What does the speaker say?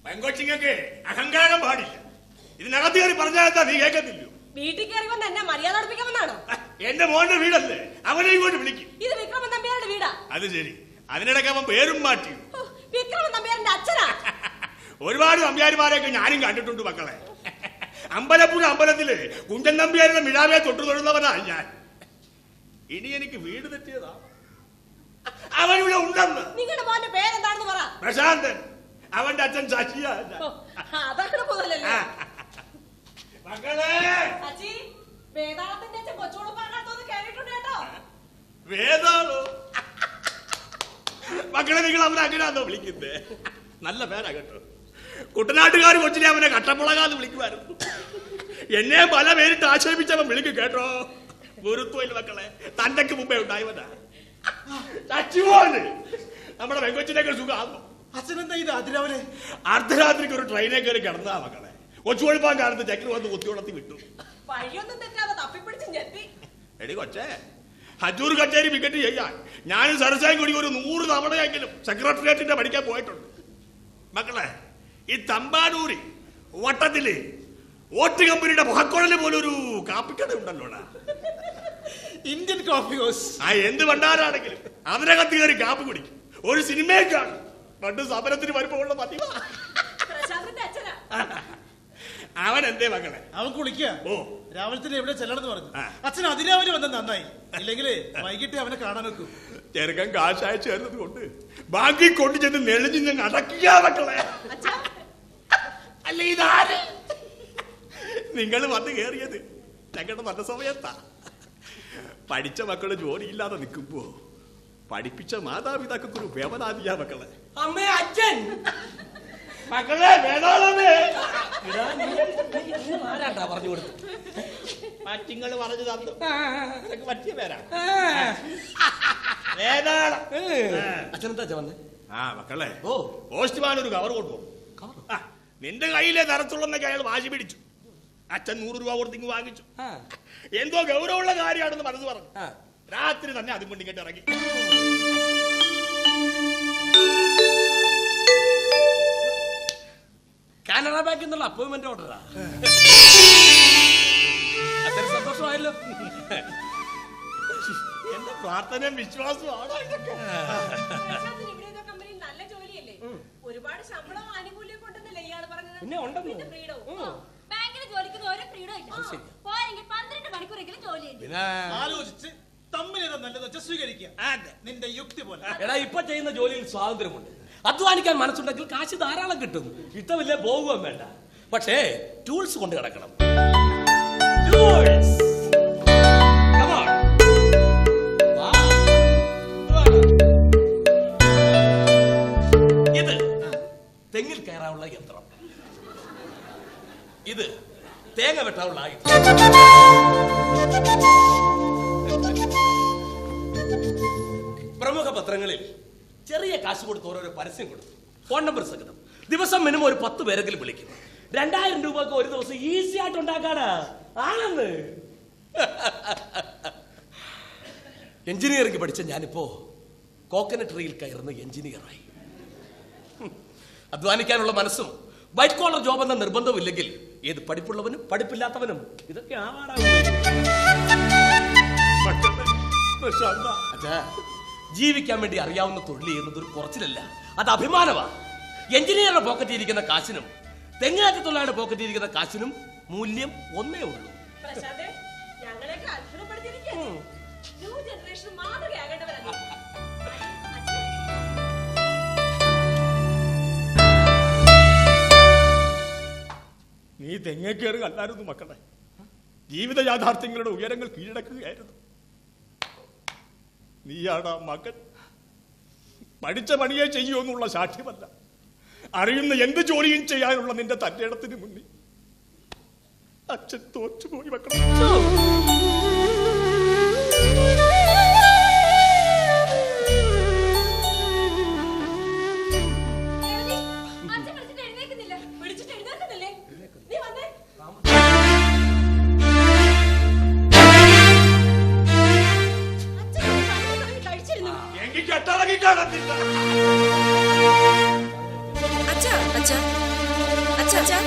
പെങ്കൊച്ചിങ്ങക്ക് അഹങ്കാരം പാടില്ല. ഇതിനകത്ത് കയറി പറഞ്ഞാൽ നീ കേൾക്കത്തില്ലോ. വീട്ടിൽ കയറി വന്ന് എന്നെ മര്യാദ പഠിപ്പിക്കാമെന്നാണോ? എന്റെ മോന്റെ വീടല്ലേ, അവനെ ഇങ്ങോട്ട് വിളിക്കും. ഇത് വിക്രമൻ നമ്പ്യാരുടെ വീടാ. അത് ശരി, അതിനിടയ്ക്ക് അവൻ പേരും മാറ്റി. വിക്രമൻ നമ്പ്യാരുടെ അച്ഛനാ. ഒരുപാട് നമ്പ്യാരിമാരെയൊക്കെ ഞാനും കണ്ടിട്ടുണ്ട് മക്കളെ. അമ്പലപ്പുഴ അമ്പലത്തില് കുഞ്ചൻ നമ്പ്യാരുടെ മിഴാവെ തൊട്ടു തൊഴുന്നവനാ ഞാൻ. ഇനി എനിക്ക് വീട് തെറ്റിയതാ. അവനിവിടെ ഉണ്ടെന്ന്. നിങ്ങളുടെ മോന്റെ പേരെന്താണെന്ന് പറ. പ്രശാന്തൻ. അവന്റെ അച്ഛൻ ശശിയാ. അതൊക്കെ പോലല്ലേ മക്കളെ. വേദാളത്തിന്റെ അച്ഛൻ കൊച്ചുകൊടുപ്പാകാത്തോന്ന് കേട്ടിട്ടുണ്ട് കേട്ടോ. വേദാളോ? മക്കളെ, നിങ്ങൾ അവനെ അങ്ങനെയാണോ വിളിക്കുന്നത്? നല്ല പേരാ കേട്ടോ. കുട്ടനാട്ടുകാർ കൊച്ചിനെ അവനെ കട്ടപ്പുളകാന്ന് വിളിക്കുമായിരുന്നു. എന്നെ പല പേരിട്ട് ആക്ഷേപിച്ചവൻ വിളിക്കും കേട്ടോ. ഗുരുത്വയില് മക്കളെ, തന്റെക്ക് മുമ്പേ ഉണ്ടായവനാ. നമ്മുടെ വെങ്കൊച്ചിനേക്കാൾ സുഖം. അച്ഛനെന്താ ഇത് അതിരാവിലെ? അർദ്ധരാത്രിക്ക് ഒരു ട്രെയിനെ കയറി കിടന്നാ മക്കളെ. കൊച്ചുകൊഴുപ്പാൻ കാലത്ത് ചക്ര വന്ന് കുത്തിയോടത്തി വിട്ടു. എടി കൊച്ചേ, ഹജൂർ കച്ചേരി വിക്കറ്റ് ചെയ്യാൻ ഞാനും സരസായും കൂടി ഒരു 100 തവണയെങ്കിലും സെക്രട്ടേറിയറ്റിന്റെ പഠിക്കാൻ പോയിട്ടുണ്ട് മക്കളെ. ഈ തമ്പാനൂര് വട്ടത്തില് ഓട്ട് കമ്പനിയുടെ മുഖക്കുഴല് പോലൊരു കാപ്പിക്കട ഉണ്ടല്ലോടാ, ഇന്ത്യൻ കോഫി ഹൗസ്. എന്ത് ഭണ്ഡാരാണെങ്കിലും അതിനകത്ത് കയറി കാപ്പി കുടിക്കും. ഒരു സിനിമയെ കാണും. പണ്ട് സമരത്തിന് വരുമ്പോഴുള്ള പതിവാ. അവൻ എന്തേ മക്കളെ? അവൻ കുളിക്കുക. ഓ, രാവിലെ തന്നെ എവിടെ ചെല്ലണമെന്ന് പറഞ്ഞു. അച്ഛൻ അതിരാവിലെ വന്നത് നന്നായി, ഇല്ലെങ്കില് വൈകിട്ട് അവനെ കാണാൻ വെക്കും. ചെറുക്കൻ കാശായ ചേർന്നത് കൊണ്ട് ബാക്കി കൊണ്ടു ചെന്ന് നെളിഞ്ഞ് അടക്കിയാ മക്കളെ. അല്ല, ഇതാര്? നിങ്ങൾ വന്ന് കയറിയത് ഞങ്ങളുടെ നല്ല സമയത്താ. പഠിച്ച മക്കള് ജോലിയില്ലാതെ നിൽക്കുമ്പോ പഠിപ്പിച്ച മാതാപിതാക്കൾക്കൊരു വേവനാദിയാ മക്കളെ. അമ്മേ, അച്ഛൻ. മക്കളെ വേണോളമേ. ആരാണ്ടാ പറഞ്ഞു കൊടുത്തു? മറ്റിങ്ങൾ പറഞ്ഞു തന്നു. നിനക്ക് പറ്റിയ പേരാ വേണാളം. അച്ഛനെന്താ വന്നേ? മക്കളെ, പോസ്റ്റ്മാൻ ഒരു കവർ കൊണ്ടുപോകും. നിന്റെ കയ്യിലെ തരത്തുള്ളന്നൊക്കെ അയാൾ വാശി പിടിച്ചു. അച്ഛൻ 100 രൂപ കൊടുത്തിങ്ങ് വാങ്ങിച്ചു. എന്തോ ഗൗരവമുള്ള കാര്യമാണെന്ന് മനസ്സ് പറഞ്ഞു. രാത്രി തന്നെ അതും കൊണ്ട് ഇങ്ങോട്ട് ഇറങ്ങി. കാനറ ബാങ്കിൽ നിന്നുള്ള അപ്പോയിന്റ്മെന്റ് ഓർഡറാ. അത്ര സന്തോഷമായല്ലോ. എന്റെ പ്രാർത്ഥനയും വിശ്വാസവും ആണോ ഇതൊക്കെ? നല്ല ജോലിയല്ലേ, ഒരുപാട് ശമ്പളം ആനുകൂല്യം കൊണ്ടെന്നല്ലേ ഇയാള് പറഞ്ഞത്? പിന്നെ ഉണ്ടെന്ന്. ബാങ്കിൽ ജോലിക്കുന്ന ഒരു ഫ്രീഡം ഇല്ല. പോരെങ്കിൽ 12 മണിക്കൂറെങ്കിലും ജോലി ചെയ്യും. പിന്നെ ആലോചിച്ച് തമ്മിലേതാ നല്ലത് വെച്ചാൽ സ്വീകരിക്കുക. നിന്റെ യുക്തി പോലെ. എടാ, ഇപ്പൊ ചെയ്യുന്ന ജോലിയിൽ സ്വാതന്ത്ര്യമുണ്ട്. അധ്വാനിക്കാൻ മനസ്സുണ്ടെങ്കിൽ കാശ് ധാരാളം കിട്ടും. ഇഷ്ടമില്ലേ പോകുകയും വേണ്ട. പക്ഷേ ടൂൾസ് കൊണ്ട് കിടക്കണം. ഇത് തെങ്ങിൽ കയറാനുള്ള യന്ത്രം, ഇത് തേങ്ങ വെട്ടാനുള്ള ആയുധം. പ്രമുഖ പത്രങ്ങളിൽ ചെറിയ കാശ് കൊടുത്ത് ഓരോരോ പരസ്യം കൊടുത്തു. ഫോൺ നമ്പർ സഹിതം ദിവസം മിനിമം ഒരു 10 പേരെങ്കിലും വിളിക്കും. 2000 രൂപക്ക് ഒരു ദിവസം ഈസി ആയിട്ട് ഉണ്ടാക്കാടാ. ആണെന്ന്. എഞ്ചിനീയറിംഗ് പഠിച്ച ഞാനിപ്പോ കോക്കനട്ട് ട്രീയിൽ കയറുന്ന എഞ്ചിനീയറായി. അധ്വാനിക്കാനുള്ള മനസ്സും വൈറ്റ് കോളർ ജോബ് എന്ന നിർബന്ധമില്ലെങ്കിൽ ഏത് പഠിപ്പുള്ളവനും പഠിപ്പില്ലാത്തവനും ഇതൊക്കെ ആവാടാ. ജീവിക്കാൻ വേണ്ടി അറിയാവുന്ന തൊഴിൽ ചെയ്യുന്നത് ഒരു കുറച്ചിലല്ല, അത് അഭിമാനമാണ്. എഞ്ചിനീയറുടെ പോക്കറ്റിൽ ഇരിക്കുന്ന കാശിനും തെങ്ങാറ്റത്തൊള്ളാരുടെ പോക്കറ്റിൽ ഇരിക്കുന്ന കാശിനും മൂല്യം ഒന്നേ ഉള്ളൂ. നീ തെങ്ങേക്കേറ് കണ്ടായിരുന്നു മക്കളെ. ജീവിത യാഥാർത്ഥ്യങ്ങളുടെ ഉയരങ്ങൾ കീഴടക്കുകയായിരുന്നു. നീയാടാ മകൻ. പഠിച്ച പണിയെ ചെയ്യുമെന്നുള്ള സാക്ഷ്യമല്ല, അറിയുന്ന എന്ത് ജോലിയും ചെയ്യാനുള്ള നിന്റെ തന്റെ ഇടത്തിന് മുന്നിൽ അച്ഛൻ തോറ്റുപോയി മക്കളെ. അല്ലെങ്കിൽ കെട്ടടങ്ങി കാണത്തില്ല. അച്ഛാ അച്ഛാ അച്ഛാ അച്ഛാ